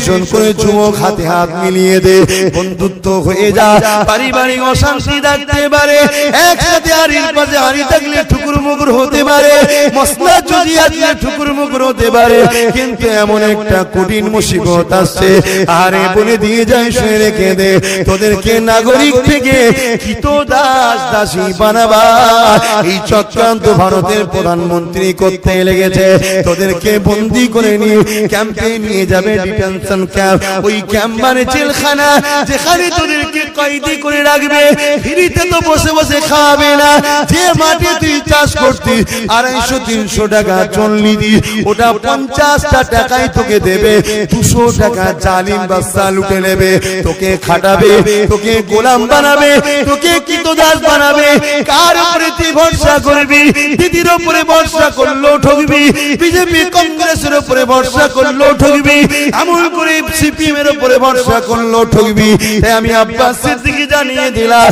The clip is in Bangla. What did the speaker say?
জন করে যুবক হাতে হাত মিলিয়ে দে, বন্ধুত্ব হয়ে যা, পারিবারিক অশান্তি থাকতে পারে, একসাথে আড়ির পাশে আড়ি থাকলে ঠুকুর মুকুর হতে পারে, মসলা যদি আসলে ঠুকুর মুকুর হতে পারে, কিন্তু এমন একটা কঠিন মুসিবত আসছে, আরে বলে দিয়ে যায় শুনে রেখে দে, তোদেরকে নাগরিক থেকে কৃতদাস দাসী বানাবা এই চক্রান্ত ভারতের প্রধানমন্ত্রী করতে লেগেছে। তোদেরকে বন্দী করে নিয়ে ক্যাম্পে নিয়ে যাবে, ডিটেনশন ক্যাম্প, ওই ক্যাম্প মানে জেলখানা, যেখানে তোদেরকে কয়েদি করে রাখবে, ফ্রিতে তো বসে বসে খাওয়াবে না, যে মাঠে তুই চাষ করতি 250-300 টাকা চললি দি, ওটা 50টা টাকায় তোকে দেবে, 200 টাকা জালিম বাদশা লুটে নেবে, তোকে খাটাবে, তোকে গোলাম বানাবে, তোকে কৃতদাস বানাবে। কার উপরে তুই ভরসা করবি? দিদির উপরে ভরসা করলেও ঠকবি, বিজেপি কংগ্রেসের উপরে ভরসা করলেও ঠকবি, আমল করে সিপিএম এর উপরে ভরসা করলেও ঠকবি। তাই আমি আব্বাস সিদ্দিকী জানিয়ে দিলাম,